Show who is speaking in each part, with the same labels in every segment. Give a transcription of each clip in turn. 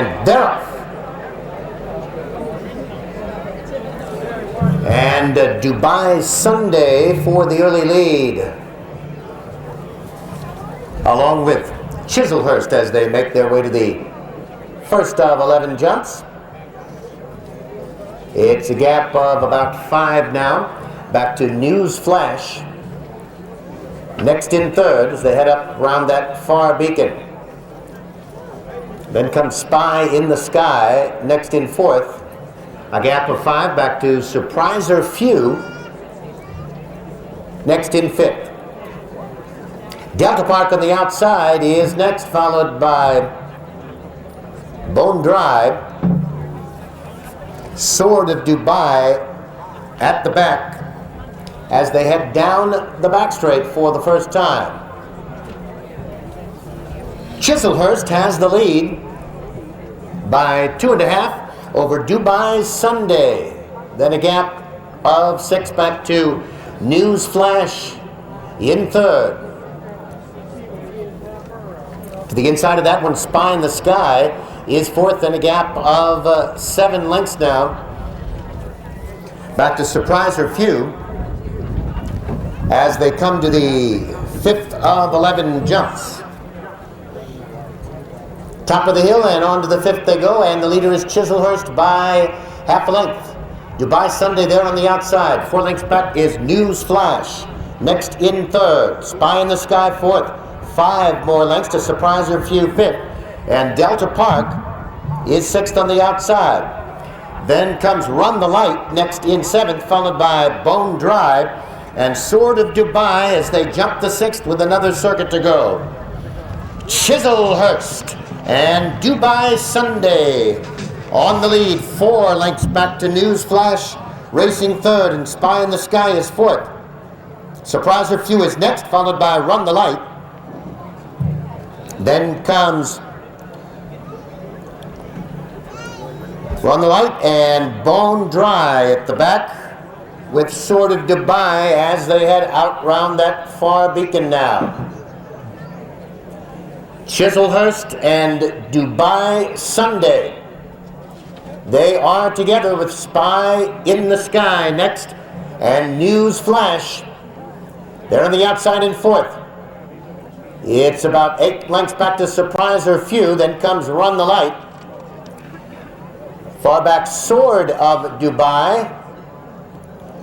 Speaker 1: And they're off. And Dubai Sunday for the early lead, along with Chislehurst as they make their way to the first of 11 jumps. It's a gap of about 5 now. Back to News Flash. Next in third as they head up around that far beacon. Then comes Spy in the Sky, next in fourth. A gap of 5 back to Surpriser Few, next in fifth. Delta Park on the outside is next, followed by Bone Drive. Sword of Dubai at the back as they head down the back straight for the first time. Chislehurst has the lead by 2.5 over Dubai Sunday. Then a gap of 6 back to News Flash in third. To the inside of that one, Spy in the Sky is fourth, and a gap of 7 lengths now. Back to Surpriser Few as they come to the fifth of 11 jumps. Top of the hill and on to the fifth they go, and the leader is Chislehurst by half a length. Dubai Sunday there on the outside. 4 lengths back is News Flash. Next in third. Spy in the Sky fourth. 5 more lengths to Surpriser Few fifth. And Delta Park is sixth on the outside. Then comes Run the Light next in seventh, followed by Bone Drive and Sword of Dubai as they jump the sixth with another circuit to go. Chislehurst and Dubai Sunday on the lead. 4 lengths back to News Flash, racing third, and Spy in the Sky is fourth. Surpriser Few is next, followed by Run the Light. Then comes Run the Light and Bone Dry at the back with Sword of Dubai as they head out round that far beacon now. Chislehurst and Dubai Sunday. They are together with Spy in the Sky next, and News Flash. They're on the outside in fourth. It's about 8 lengths back to Surpriser Few, then comes Run the Light. Far back Sword of Dubai.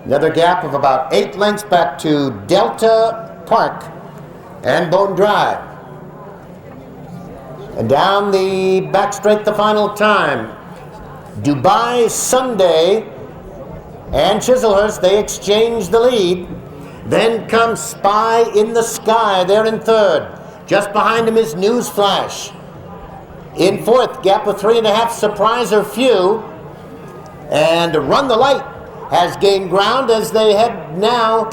Speaker 1: Another gap of about 8 lengths back to Delta Park and Bone Drive. And down the back straight the final time. Dubai Sunday and Chislehurst, they exchange the lead. Then comes Spy in the Sky, they're in third. Just behind him is News Flash. In fourth, gap of 3.5, Surpriser Few. And Run the Light has gained ground as they head now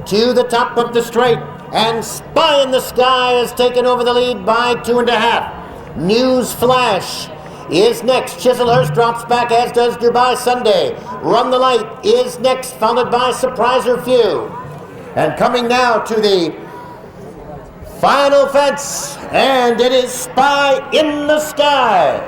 Speaker 1: to the top of the straight. And Spy in the Sky has taken over the lead by 2.5. News Flash is next. Chislehurst drops back, as does Dubai Sunday. Run the Light is next, followed by Surpriser Few. And coming now to the final fence, and it is Spy in the Sky.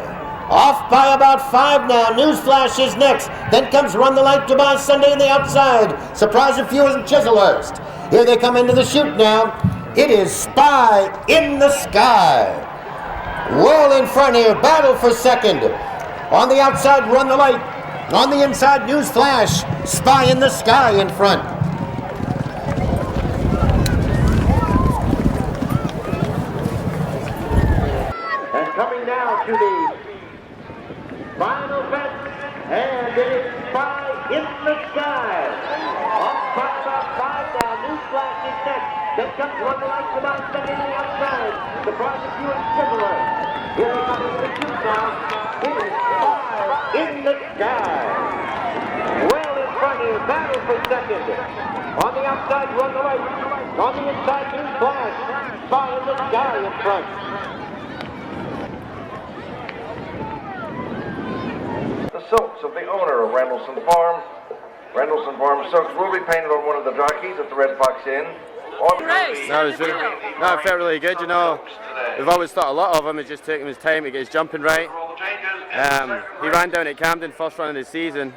Speaker 1: Off by about 5 now. News Flash is next. Then comes Run the Light, Dubai Sunday on the outside. Surpriser Few and Chislehurst. Here they come into the chute now. It is Spy in the Sky. Well in front here, battle for second. On the outside, Run the Light. On the inside, News Flash. Spy in the Sky in front. And coming now to the final fence, and it is Spy in the Sky. Off by about 5 now, News Flash is next. Then comes Run the Light, Dubai Sunday on the outside. Surpriser Few and Chislehurst. Here they come into the chute now. It is Spy in the Sky. Well in front here, battle for second. On the outside, Run the Light. On the inside, News Flash. Spy in the Sky in front.
Speaker 2: The silks of the owner of Randallson Farm. Randallson Farm silks will be painted on one of the jockeys at the Red Fox Inn.
Speaker 3: No, it felt really good, you know. We've always thought a lot of him, it's just taking his time to get his jumping right. He ran down at Camden, first run of the season.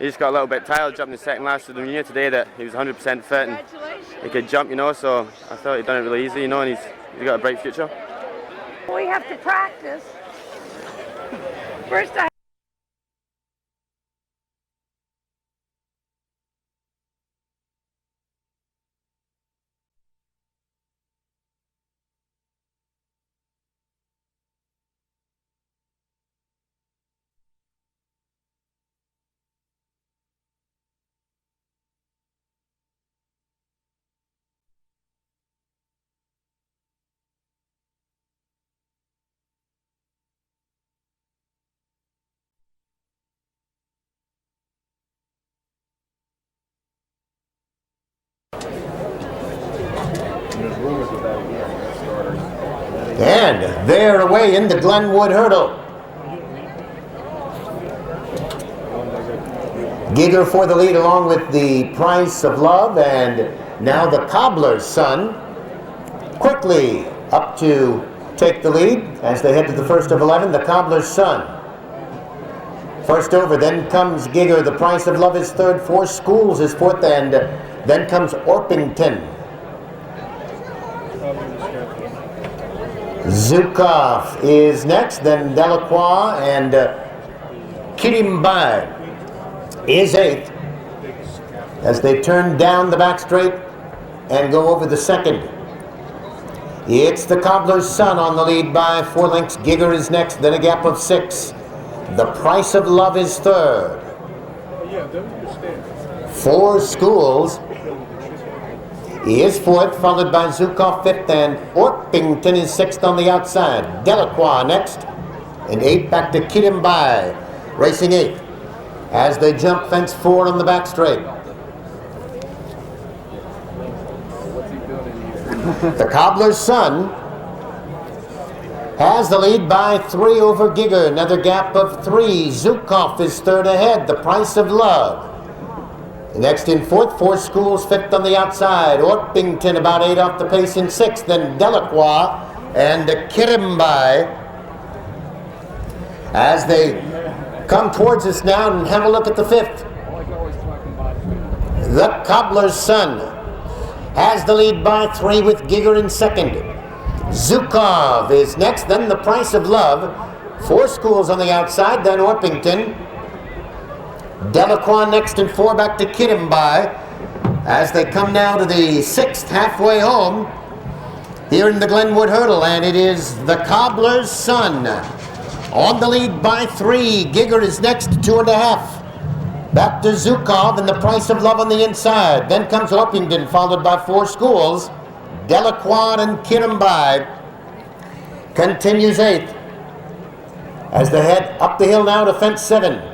Speaker 3: He just got a little bit tired jumping the second last, so we knew today that he was 100% fit and he could jump, you know, so I thought he'd done it really easy, you know, and he's got a bright future.
Speaker 4: We have to practice. First
Speaker 1: And they're away in the Glenwood hurdle. Giger for the lead along with the Price of Love, and now the Cobbler's Son quickly up to take the lead as they head to the first of 11. The Cobbler's Son first over, then comes Giger. The Price of Love is third, Four Schools is fourth, and then comes Orpington. Zukov is next, then Delacroix, and Kirimbai is eighth as they turn down the back straight and go over the second. It's the Cobbler's Son on the lead by 4 lengths. Giger is next, then a gap of 6. The Price of Love is third. Four Schools is fourth, followed by Zukov fifth, and Orpington is sixth on the outside. Delacroix next, and 8 back to Kirimbai, racing 8th as they jump fence 4 on the back straight. The Cobbler's Son has the lead by 3 over Giger, another gap of 3. Zukov is third ahead. The Price of Love next in fourth, Four Schools fifth on the outside. Orpington about 8 off the pace in sixth. Then Delacroix and Kirimbai as they come towards us now, and have a look at the fifth. The Cobbler's Son has the lead by 3 with Giger in second. Zukov is next, then the Price of Love. Four Schools on the outside, then Orpington. Delacroix next in 4 back to Kirimbai as they come now to the 6th, halfway home here in the Glenwood hurdle, and it is the Cobbler's Son on the lead by 3. Giger is next, 2.5 back to Zukov, and the Price of Love on the inside. Then comes Orpington, followed by Four Schools. Delacroix and Kirimbai continues 8th as they head up the hill now to fence 7.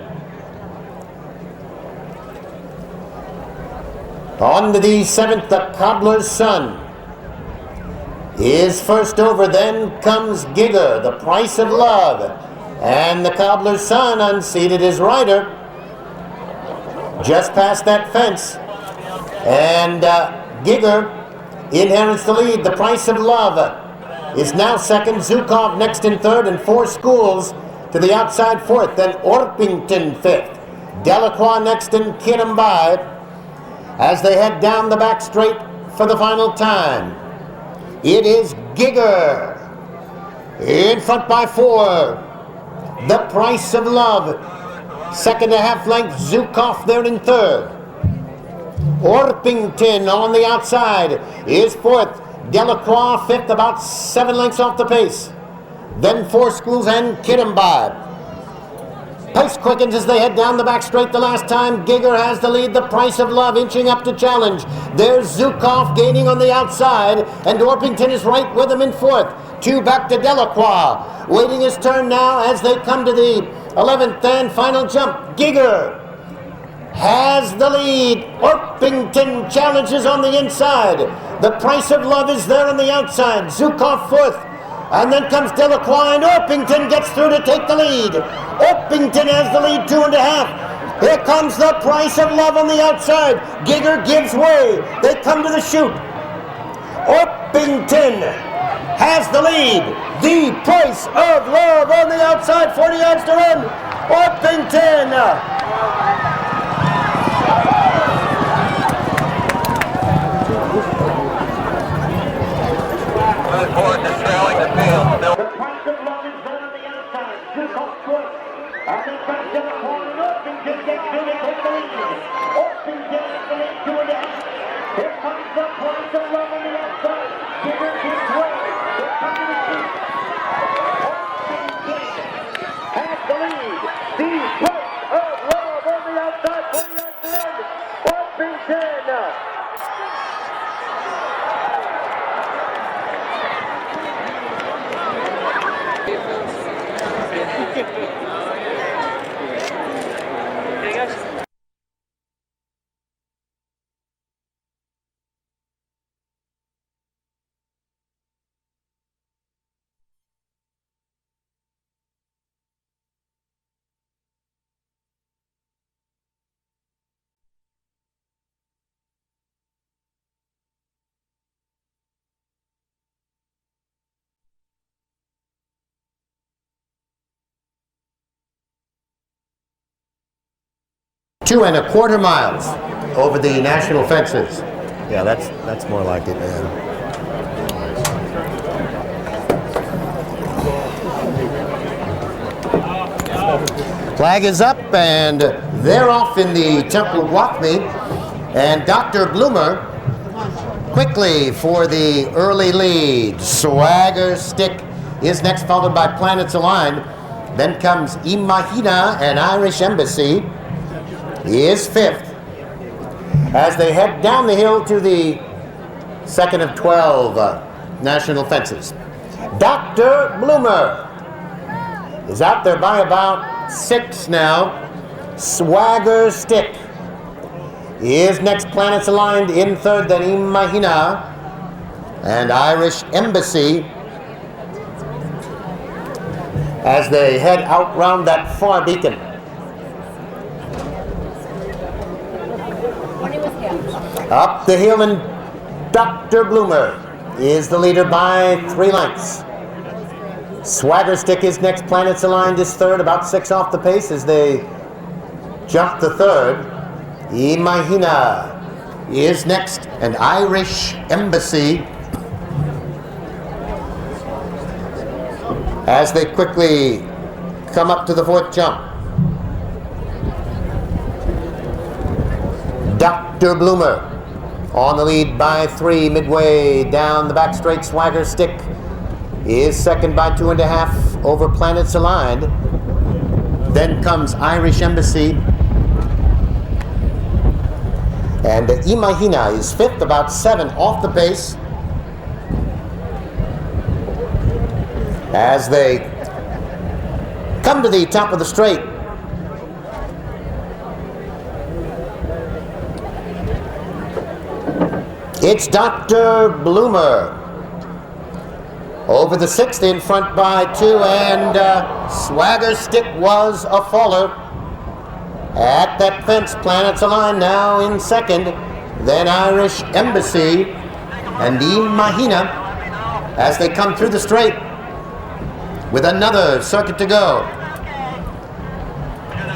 Speaker 1: On to the 7th, the Cobbler's Son is first over, then comes Giger, the Price of Love, and the Cobbler's Son unseated his rider just past that fence, and Giger inherits the lead. The Price of Love is now second, Zukov next in third, and Four Schools to the outside fourth, then Orpington fifth. Delacroix next in Kirimbai as they head down the back straight for the final time. It is Giger in front by 4. The Price of Love, second a half length. Zukov there in third. Orpington on the outside is fourth. Delacroix fifth, about 7 lengths off the pace. Then Four Schools and Kirimbai. Pace quickens as they head down the back straight the last time. Giger has the lead. The Price of Love inching up to challenge. There's Zukov gaining on the outside, and Orpington is right with him in fourth. 2 back to Delacroix, waiting his turn now as they come to the 11th and final jump. Giger has the lead. Orpington challenges on the inside. The Price of Love is there on the outside. Zukov fourth. And then comes Delacroix, and Orpington gets through to take the lead. Orpington has the lead, 2.5. Here comes the Price of Love on the outside. Giger gives way. They come to the chute. Orpington has the lead. The Price of Love on the outside, 40 yards to run. Orpington.
Speaker 5: Horse is trailing the field.
Speaker 6: The Price of Love is done on the outside. Took off short. And then back to the corner. Orpington gets to take the lead. Orpington has the lead 2.5. Here comes the Price of Love on the outside. Bigger gives way. Here comes the feet. Orpington has the lead. The Price of Love on the outside. 40 yards to run. Orpington.
Speaker 1: Two and a quarter miles over the national fences. Yeah, that's more like it, man. Flag is up, and they're off in the Temple Gwathmey. And Dr. Bloomer quickly for the early lead. Swagger Stick is next, followed by Planets Aligned. Then comes Imahina and Irish Embassy is fifth as they head down the hill to the second of 12 national fences. Dr. Bloomer is out there by about 6 now. Swagger Stick is next, Planets Aligned in third, then Imahina and Irish Embassy as they head out round that far beacon. Up the hill, and Dr. Bloomer is the leader by 3 lengths. Swagger Stick is next, Planets Aligned is third, about 6 off the pace as they jump the third. Imahina is next, and Irish Embassy as they quickly come up to the fourth jump. Dr. Bloomer on the lead by 3 midway down the back straight. Swagger Stick is second by 2.5 over Planets Aligned. Then comes Irish Embassy. And Imahina is fifth, about 7 off the pace as they come to the top of the straight. It's Dr. Bloomer over the 6th, in front by 2, and Swagger Stick was a faller at that fence. Planets Aligned now in second, then Irish Embassy and Imahina as they come through the straight with another circuit to go.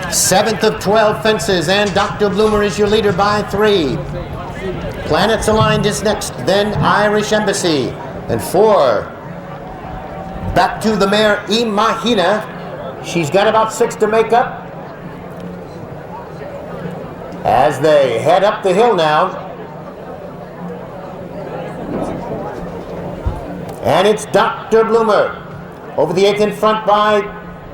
Speaker 1: 7th of 12 fences, and Dr. Bloomer is your leader by 3. Planets Aligned is next, then Irish Embassy, and 4. Back to the mare Imahina. She's got about 6 to make up as they head up the hill now. And it's Dr. Bloomer over the 8th, in front by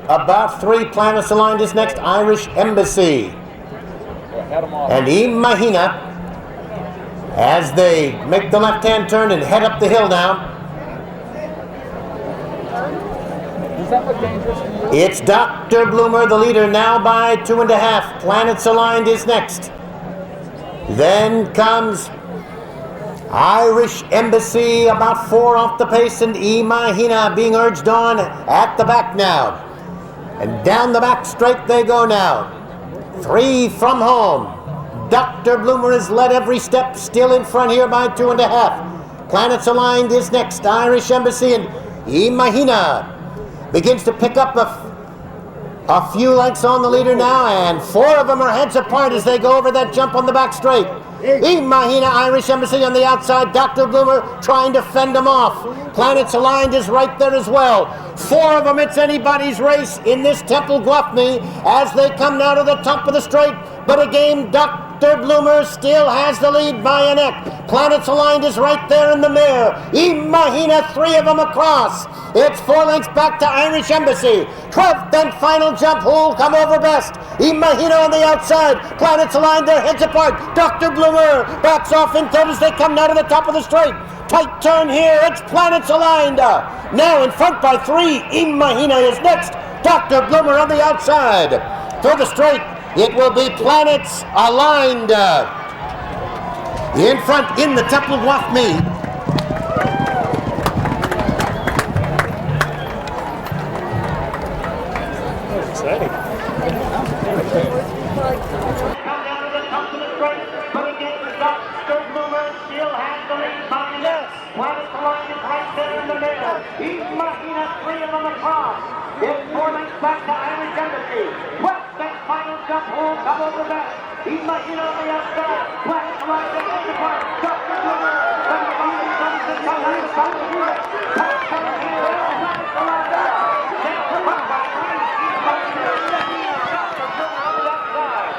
Speaker 1: about 3. Planets Aligned is next, Irish Embassy and Imahina as they make the left-hand turn and head up the hill now. It's Dr. Bloomer, the leader, now by 2.5. Planets Aligned is next. Then comes Irish Embassy, about 4 off the pace, and Imahina being urged on at the back now. And down the back straight they go now. 3 from home. Dr. Bloomer has led every step, still in front here by 2.5. Planets Aligned is next. Irish Embassy and Imahina begins to pick up a few lengths on the leader now, and 4 of them are heads apart as they go over that jump on the back straight. Imahina, Irish Embassy on the outside. Dr. Bloomer trying to fend them off. Planets Aligned is right there as well. 4 of them, it's anybody's race in this Temple Gwathmey as they come now to the top of the straight. But again, Dr. Bloomer still has the lead by a neck. Planets Aligned is right there in the mare. Imahina, 3 of them across. It's 4 lengths back to Irish Embassy. 12th and final jump. Who'll come over best? Imahina on the outside. Planets Aligned, their heads apart. Dr. Bloomer backs off in third as they come now to the top of the straight. Tight turn here. It's Planets Aligned. Now in front by 3. Imahina is next. Dr. Bloomer on the outside. For the straight, it will be Planets Aligned. In front in the Temple Gwathmey.
Speaker 6: Exciting.
Speaker 7: Come down to the top of the straight, but again, Dr. Bloomer still has the lead behind us. Planets Aligned is right there in the middle. Imahina, 3 of them across. It's 4 lengths back to Irish Embassy. 12th and final jump will come over best. Imahina on the outside. Planets Aligned is in the park. Dr. Bloomer, from the bottom comes the top of the straight. Tight turn here, Planets Aligned. Down to 1 by 3. Imahina, Dr. Bloomer on the outside.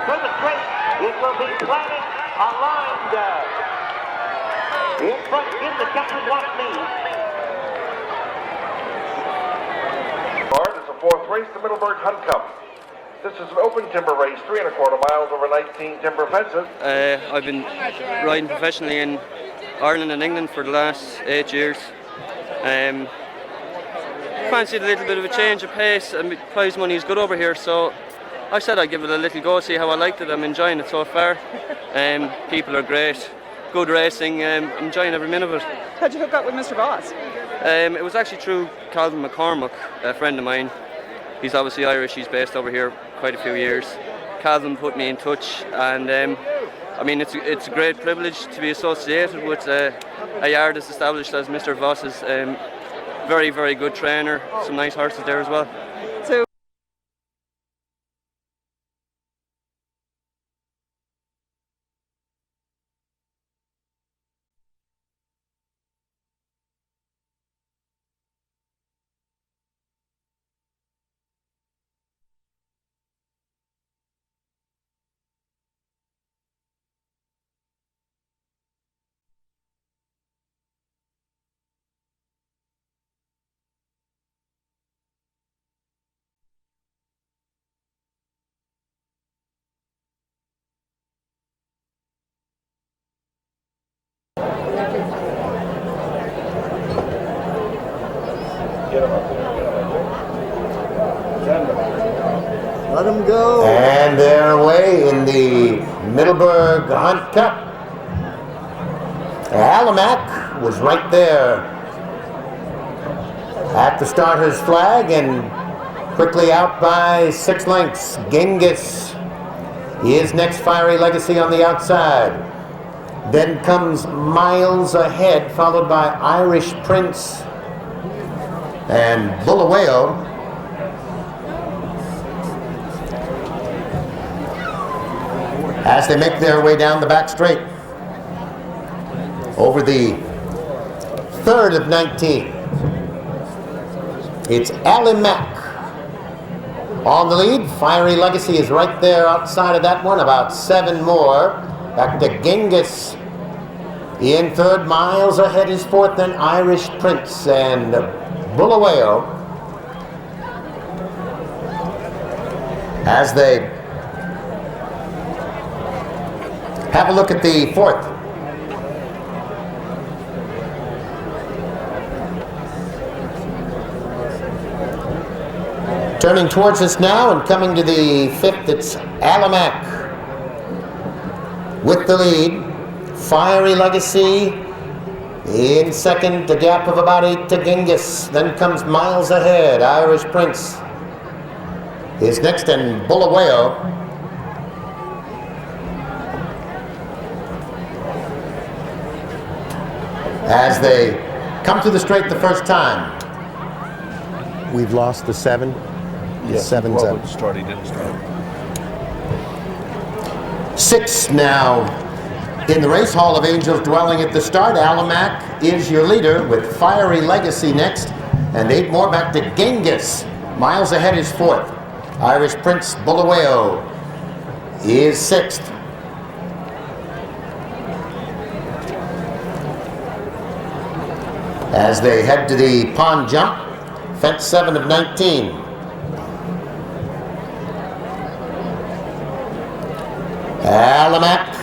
Speaker 7: For the straight, it will be Planets Aligned. In front in the Temple Gwathmey.
Speaker 2: It's the 4th race, the Middleburg Hunt Cup. This is an open timber race, 3 1/4 miles over 19 timber fences.
Speaker 8: I've been riding professionally in Ireland and England for the last 8 years. Fancied a little bit of a change of pace, and prize money is good over here, so I said I'd give it a little go, see how I liked it. I'm enjoying it so far. People are great, good racing. I'm enjoying every minute of it.
Speaker 9: How'd you hook up with Mr. Boss?
Speaker 8: It was actually through Calvin McCormack, a friend of mine. He's obviously Irish, he's based over here quite a few years. Calvin put me in touch, and I mean, it's a great privilege to be associated with a yard as established as Mr. Voss's. Very, very good trainer, some nice horses there as well.
Speaker 9: So
Speaker 1: Let them go. And they're away in the Middleburg Hunt Cup. Alamac was right there at the starter's flag and quickly out by 6 lengths. Genghis is next. Fiery Legacy on the outside. Then comes Miles Ahead, followed by Irish Prince and Bulawayo. As they make their way down the back straight over the 3rd of 19. It's Alamac on the lead. Fiery Legacy is right there outside of that one, about 7 more. Back to Genghis in 3rd. Miles Ahead is 4th, then Irish Prince and Bulawayo as they have a look at the 4th. Turning towards us now and coming to the 5th, it's Alamac with the lead. Fiery Legacy in 2nd, a gap of about 8 to Genghis. Then comes Miles Ahead. Irish Prince is next, and Bulawayo. as they come to the straight the first time. We've lost the 7.
Speaker 9: Yes,
Speaker 1: 7's
Speaker 9: well,
Speaker 1: up.
Speaker 9: he didn't start.
Speaker 1: 6 now in the race. Hall of Angels dwelling at the start. Alamac is your leader with Fiery Legacy next, and 8 more back to Genghis. Miles ahead is 4th. Irish Prince Bulawayo is 6th. As they head to the pond jump, fence 7 of 19. Alamac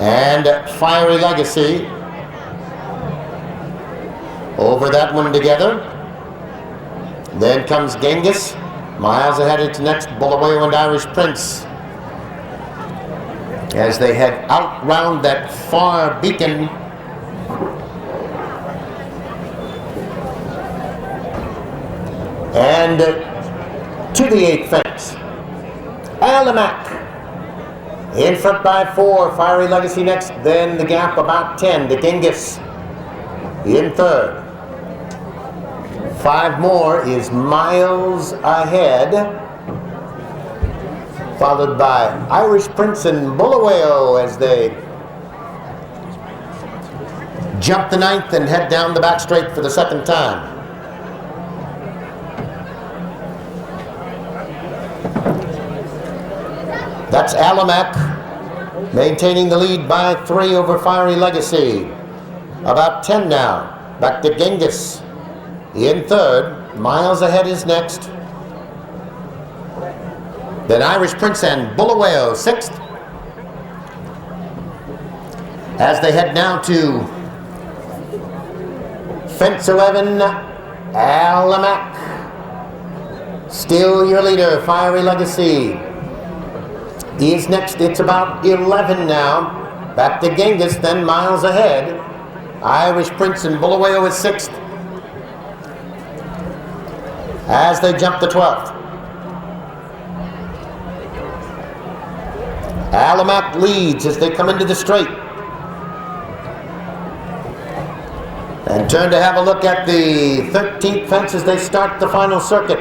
Speaker 1: and Fiery Legacy over that one together. Then comes Genghis. Miles ahead into next, Bulawayo and Irish Prince. As they head out round that far beacon, and to the 8th fence. Alamac in front by 4, Fiery Legacy next, then the gap about 10 to Genghis in 3rd. 5 more is Miles ahead, followed by Irish Prince and Bulawayo as they jump the 9th and head down the back straight for the 2nd time. That's Alamac maintaining the lead by 3 over Fiery Legacy. About 10 now. Back to Genghis in 3rd. Miles ahead is next. Then Irish Prince and Bulawayo 6th. As they head now to fence 11, Alamac still your leader. Fiery Legacy is next. It's about 11 now. Back to Genghis, then Miles ahead. Irish Prince and Bulawayo is 6th. As they jump the 12th. Alamac leads as they come into the straight. And turn to have a look at the 13th fence as they start the final circuit.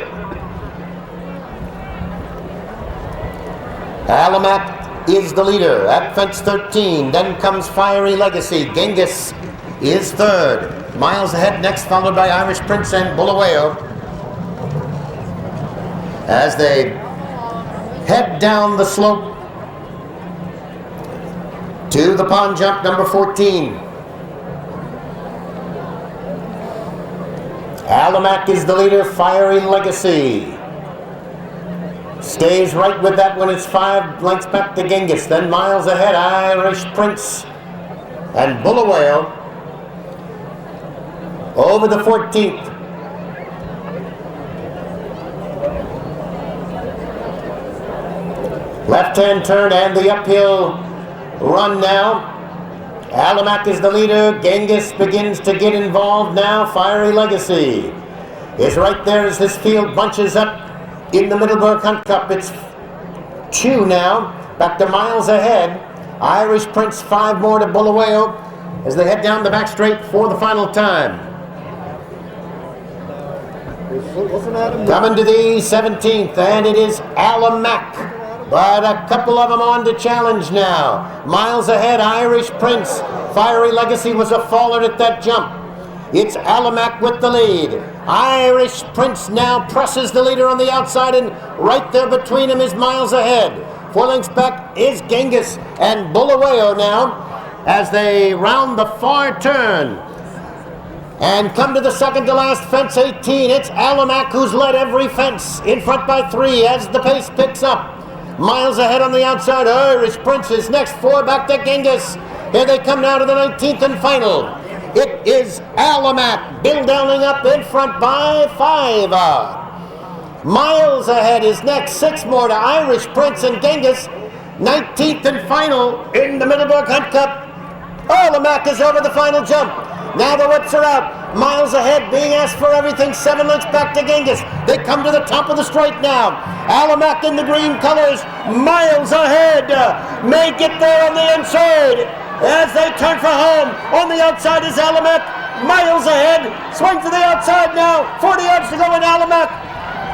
Speaker 1: Alamac is the leader at fence 13. Then comes Fiery Legacy. Genghis is 3rd. Miles ahead next, followed by Irish Prince and Bulawayo. As they head down the slope to the pond jump number 14. Alamac is the leader. Fiery Legacy stays right with that one. It's 5 lengths back to Genghis. Then Miles ahead, Irish Prince and Bulawayo over the 14th. Left-hand turn and the uphill run now. Alamac is the leader. Genghis begins to get involved now. Fiery Legacy is right there as this field bunches up in the Middleburg Hunt Cup. It's 2 now. Back to Miles ahead. Irish Prince 5 more to Bulawayo as they head down the back straight for the final time. Coming to the 17th, and it is Alamac. But a couple of them on to challenge now. Miles ahead, Irish Prince. Fiery Legacy was a faller at that jump. It's Alamac with the lead. Irish Prince now presses the leader on the outside, and right there between them is Miles ahead. 4 lengths back is Genghis and Bulawayo now as they round the far turn and come to the second to last fence 18. It's Alamac who's led every fence in front by 3 as the pace picks up. Miles ahead on the outside. Irish Prince is next. 4 back to Genghis. Here they come now to the 19th and final. It is Alamac building up in front by 5. Miles ahead is next. 6 more to Irish Prince and Genghis. 19th and final in the Middleburg Hunt Cup. Alamac is over the final jump. Now the whips are out. Miles ahead, being asked for everything. 7 lengths back to Genghis. They come to the top of the straight now. Alamac in the green colors. Miles ahead. May get there on the inside. as they turn for home. On the outside is Alamak, miles ahead, swing to the outside now, 40 yards to go in Alamak,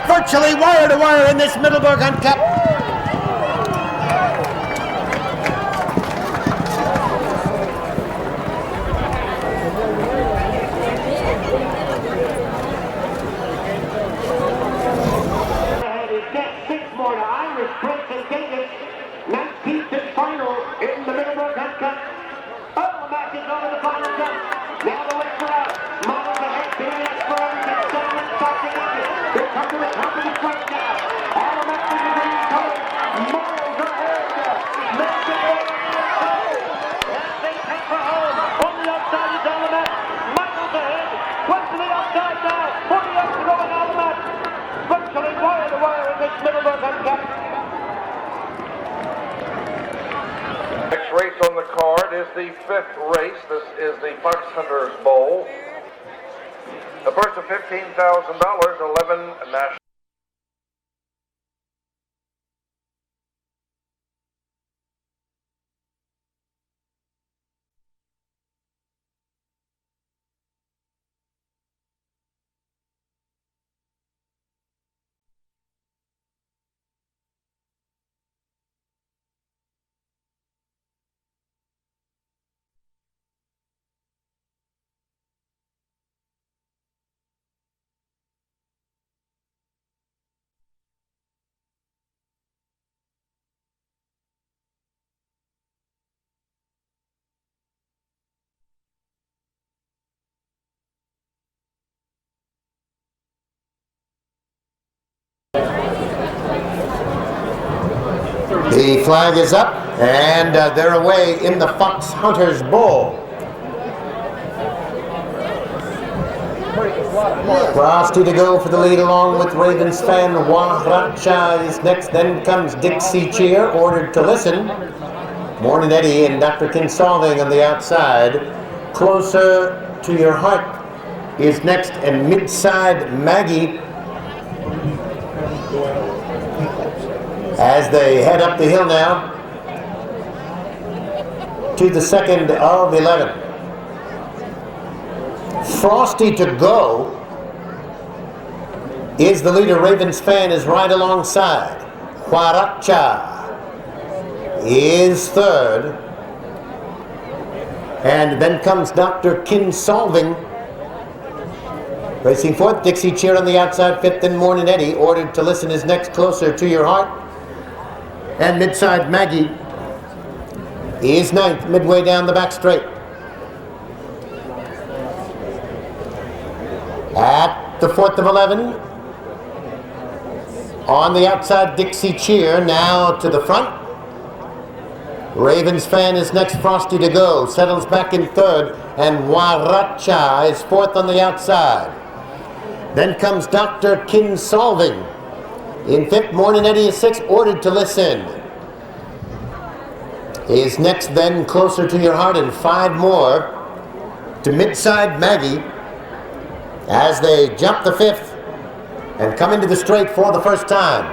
Speaker 1: virtually wire to wire in this Middleburg Hunt Cup.
Speaker 7: In the Middleburg Hunt Cup. Alfred is over the final jump. Now the legs are out. Miles ahead. Billions for everything. Settlement starting up. Here comes to the top of the straight now. Alfred is the green color. Miles ahead. Maiden as they head for home. On the outside is Alfred. Miles ahead. West to the outside now. 40 yards to go in Alfred. Virtually wire to wire in this Middleburg Hunt Cup.
Speaker 2: Next race on the card is the 5th race. This is the Foxhunters Bowl. The purse of $15,000, 11 national.
Speaker 1: The flag is up, and they're away in the Foxhunters Bowl. Frosty to go for the lead along with Ravens fan Wahracha is next. Then comes Dixie Cheer, ordered to listen. Morning Eddie and Dr. Kinsolving on the outside. Closer to Your Heart is next, and Midside Maggie as they head up the hill now to the 2nd of 11. Frosty to go is the leader. Ravens fan is right alongside. Huaracha is 3rd. And then comes Dr. Kinsolving racing 4th. Dixie Cheer on the outside, 5th, and Morning Eddie, ordered to listen, is next. Closer to Your Heart. And Midside Maggie is 9th, midway down the back straight. At the 4th of 11, on the outside, Dixie Cheer now to the front. Ravens fan is next. Frosty to go settles back in 3rd, and Huaracha is 4th on the outside. Then comes Dr. Kinsolving in 5th. Morning Eddie is 6th, ordered to listen is next. Then Closer to Your Heart, and 5 more to Midside Maggie as they jump the 5th and come into the straight for the first time.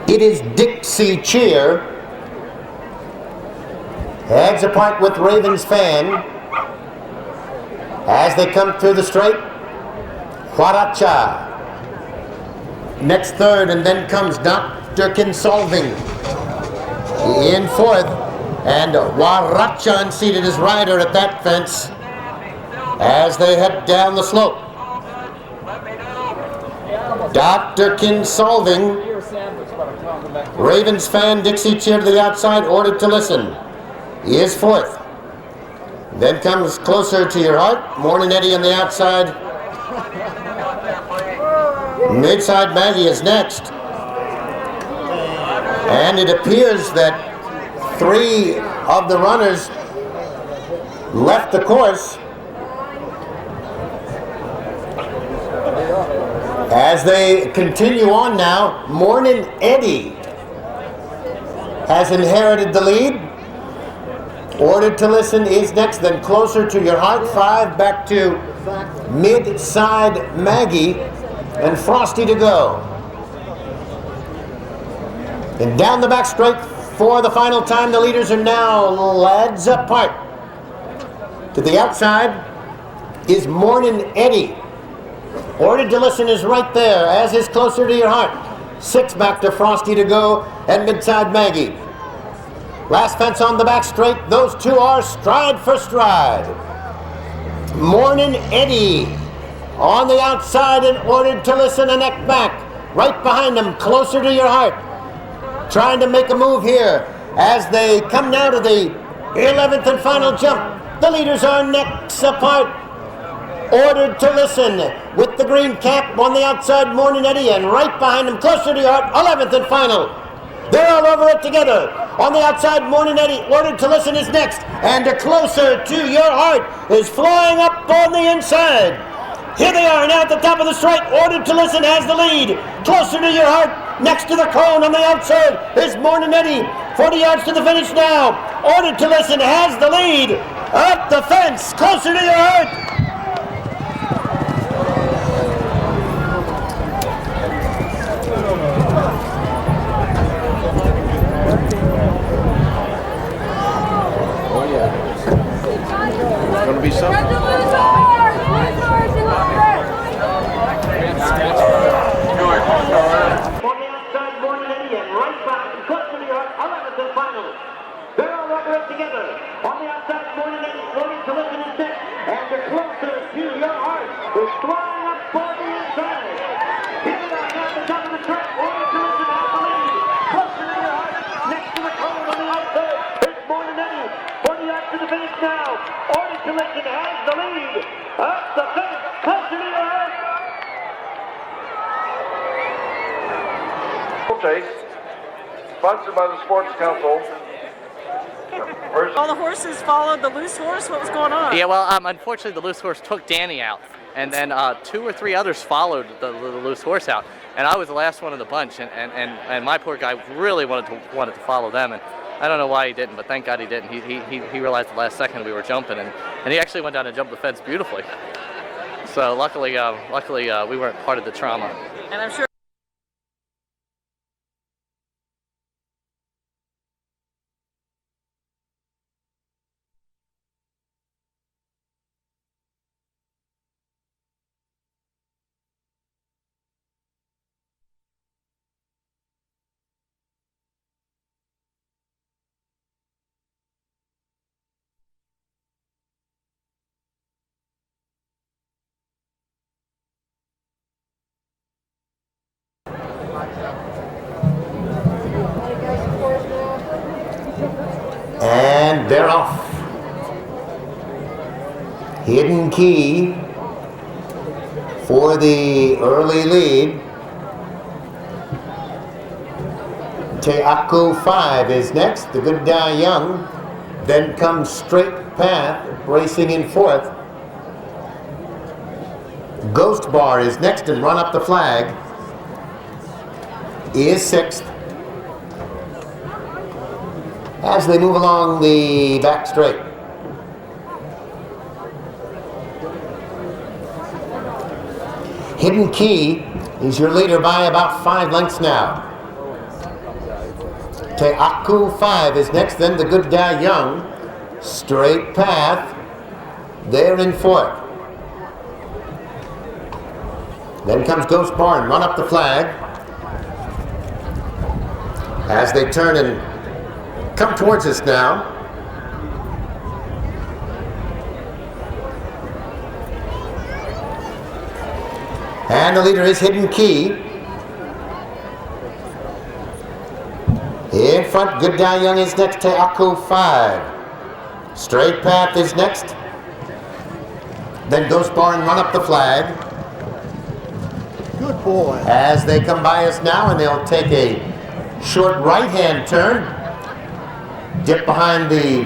Speaker 1: It is Dixie Cheer, heads apart with Ravens fan as they come through the straight. Huaracha next 3rd, and then comes Dr. Kinsolving in 4th, and Huaracha unseated his rider at that fence as they head down the slope. Dr. Kinsolving, Ravens fan, Dixie Cheer to the outside, ordered to listen, he is 4th. Then comes Closer to Your Heart. Morning Eddie on the outside. Midside Maggie is next. And it appears that 3 of the runners left the course as they continue on now. Morning Eddie has inherited the lead. Ordered to Listen is next, then Closer to Your Heart. 5 back to Midside Maggie, and Frosty to go. And down the back straight, for the final time. The leaders are now lads apart. To the outside is Mornin' Eddie. Ordered to Listen is right there, as is Closer to Your Heart. 6 back to Frosty to go, and Midside Maggie. Last fence on the back straight, those two are stride for stride. Mornin' Eddie on the outside and Ordered to Listen a neck back. Right behind them, Closer to Your Heart. Trying to make a move here as they come now to the 11th and final jump. The leaders are necks apart. Ordered to Listen with the green cap on the outside, Mornin' Eddie, and right behind him, Closer to Your Heart, 11th and final. They're all over it together. On the outside, Mornin' Eddie, Ordered to Listen is next, and a Closer to Your Heart is flying up on the inside. Here they are now at the top of the straight. Ordered to Listen has the lead. Closer to Your Heart, next to the cone on the outside is Mornin' Eddie. 40 yards to the finish now. Ordered to Listen has the lead. Up the fence, Closer to Your Heart.
Speaker 10: Gonna be something.
Speaker 6: On the outside, Mornin' Eddie, and right back, Closer to Your Heart, 11th and final. They're all over it together. On the outside, Mornin' Eddie, Ordered to Listen is next, and the Closer to Your Heart is flying up for the inside. Here they are now at the top of the track. Ordered to Listen has the lead. Closer to Your Heart, next to the cone on the outside. It's Mornin' Eddie, 40 yards to the finish now. Ordered to Listen has the lead. Up the fence, Closer to Your Heart.
Speaker 2: Chase, sponsored by the Sports Council.
Speaker 11: All the horses followed the loose horse? What was going on?
Speaker 12: Yeah, well, unfortunately, the loose horse took Danny out, and then 2 or 3 others followed the loose horse out, and I was the last one of the bunch, and my poor guy really wanted to follow them, and I don't know why he didn't, but thank God he didn't. He realized the last second we were jumping, and he actually went down and jumped the fence beautifully. So luckily, we weren't part of the trauma.
Speaker 11: And I'm sure.
Speaker 1: And they're off. Hidden Key for the early lead. Te'aku 5 is next, the Good Die Young. Then comes Straight Path, racing in 4th. Ghost Bar is next, and Run Up the Flag is 6th. As they move along the back straight. Hidden Key is your leader by about 5 lengths now. Te'aku 5 is next, then the Good Die Young. Straight Path, they're in 4th. Then comes Ghost Bar and Run Up the Flag. As they turn and come towards us now. And the leader is Hidden Key. In front, Good Die Young is next, Te'aku 5. Straight Path is next. Then Ghost Bar and Run Up the Flag.
Speaker 9: Good boy.
Speaker 1: As they come by us now, and they'll take a short right-hand turn. Dip behind the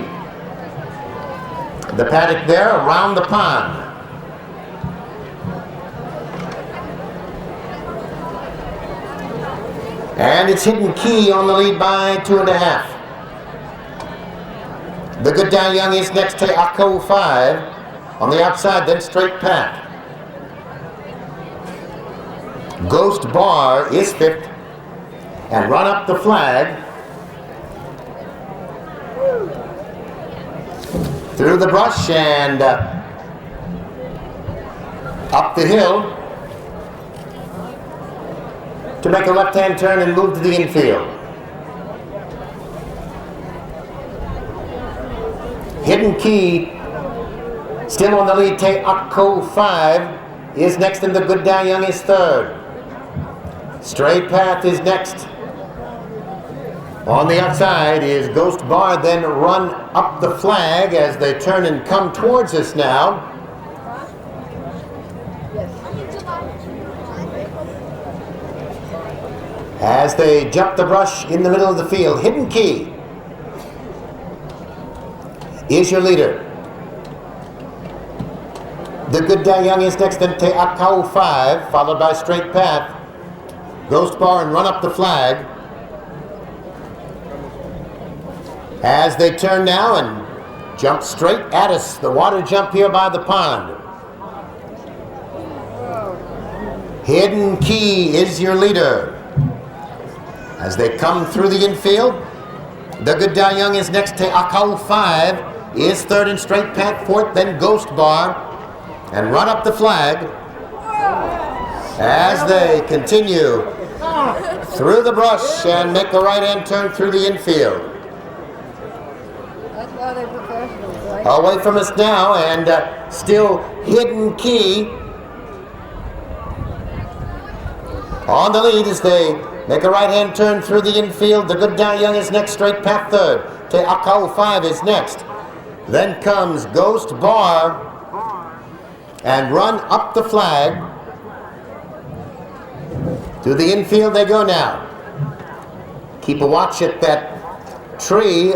Speaker 1: paddock there, around the pond. And it's Hidden Key on the lead by 2.5. The Good Die Young is next, Te'aku 5. On the outside, then Straight Path. Ghost Bar is 5th. And Run Up the Flag through the brush and up the hill to make a left-hand turn and move to the infield. Hidden Key, still on the lead. Te Akko 5 is next, and the Good Die Young is third. Straight Path is next. On the outside is Ghost Bar, then Run Up the Flag as they turn and come towards us now. As they jump the brush in the middle of the field, Hidden Key is your leader. The Good Die Young is next, then Te Akau 5, followed by Straight Path, Ghost Bar, and Run Up the Flag. As they turn now and jump straight at us, the water jump here by the pond. Hidden Key is your leader. As they come through the infield, the Good Die Young is next. Te Akau 5 is third, and Straight Path fourth, then Ghost Bar and Run Up the Flag. As they continue through the brush and make the right-hand turn through the infield. Away from us now, and still Hidden Key on the lead as they make a right-hand turn through the infield. The Good Die Young is next, Straight Path third. Te Akau 5 is next. Then comes Ghost Bar and Run Up the Flag. To the infield they go now. Keep a watch at that tree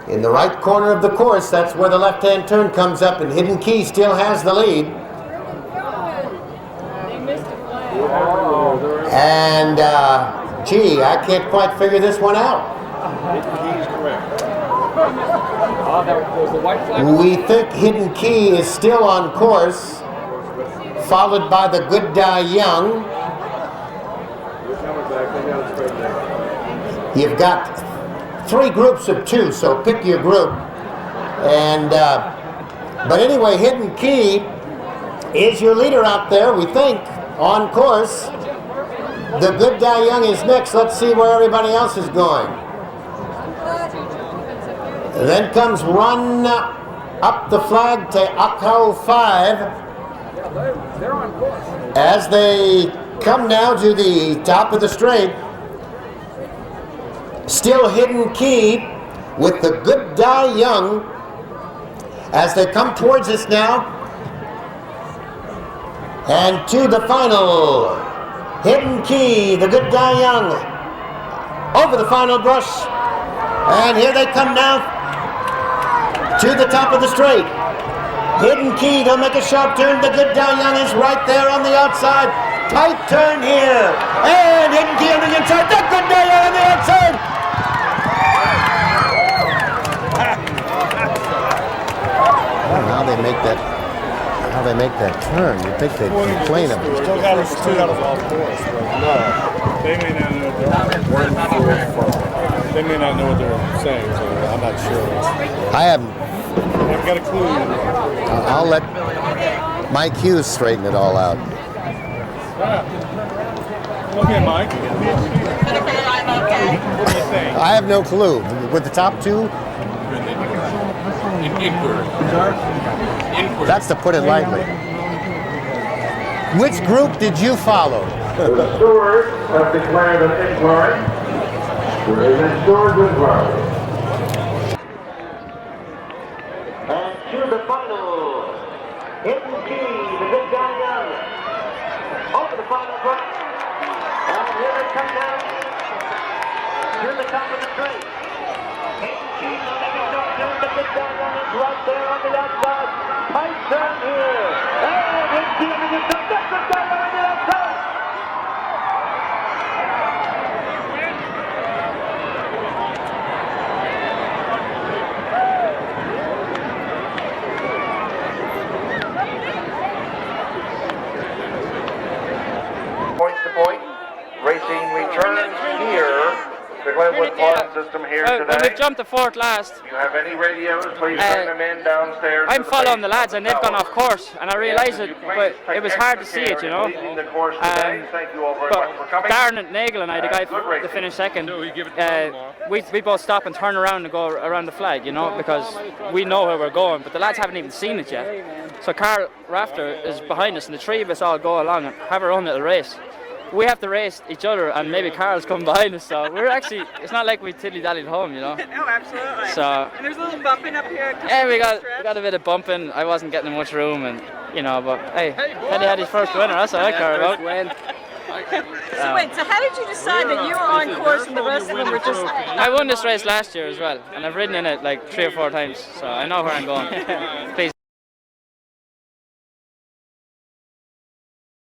Speaker 1: in the right corner of the course. That's where the left-hand turn comes up, and Hidden Key still has the lead. And, gee, I can't quite figure this one out.
Speaker 10: He's correct.
Speaker 1: We think Hidden Key is still on course, followed by the Good Die Young. You've got 3 groups of 2, so pick your group. And, but anyway, Hidden Key is your leader out there, we think, on course. The Good Die Young is next. Let's see where everybody else is going. And then comes Run Up the Flag, Te Akau 5. As they come now to the top of the straight, still Hidden Key with the Good Die Young as they come towards us now. And to the final, Hidden Key, the Good Die Young, over the final brush. And here they come now to the top of the straight. Hidden Key, they'll make a sharp turn. The Good Die Young is right there on the outside. Tight turn here. And Hidden Key on the inside. The Good Die Young on the outside. How they make that turn. You think they'd complain about it.
Speaker 10: Still got us off course, but no. They may not know they may not know what they're saying, so I'm not sure.
Speaker 1: I haven't
Speaker 10: got a clue.
Speaker 1: I'll let Mike Hughes straighten it all out.
Speaker 10: Okay, Mike.
Speaker 1: I have no clue. With the top 2?
Speaker 10: Inquiry.
Speaker 1: That's to put it lightly. Which group did you follow?
Speaker 6: The stewards have declared an inquiry. There is a steward's inquiry. And to the final, Hidden Key, the Good Die Young, over the final brush. And here they come down to the top of the straight. Hidden Key will make a short turn. The Good Die Young is right there on the outside. Tight turn here. And Hidden Key on the inside. The Good Die Young on the outside.
Speaker 2: Point to point, racing returns here to Glenwood applauding system here
Speaker 13: when
Speaker 2: today.
Speaker 13: we jumped the fourth last,
Speaker 2: If you have any radios, please bring them in downstairs.
Speaker 13: I'm following the lads and they've gone off course, and I realised it, but it was hard to see it, you know.
Speaker 2: Thank you all very much for coming.
Speaker 13: Darren Nagel and I, the guy that finished second, we both stop and turn around and go around the flag, you know, because we know where we're going, but the lads haven't even seen it yet. So Carl Rafter is behind us, and the three of us all go along and have our own little race. We have to race each other, and maybe Carl's coming behind us, so we're actually, it's not like we tiddly-dallied home, you know.
Speaker 11: No, absolutely.
Speaker 13: So,
Speaker 11: and there's a little bumping up here.
Speaker 13: Yeah, we got a bit of bumping. I wasn't getting much room, and, you know, but hey, Eddie had his first winner, that's all I care about.
Speaker 11: So wait, so how did you decide that you were on course and the rest of them were just...
Speaker 13: I won this race last year as well, and I've ridden in it like 3 or 4 times, so I know where I'm going. Please.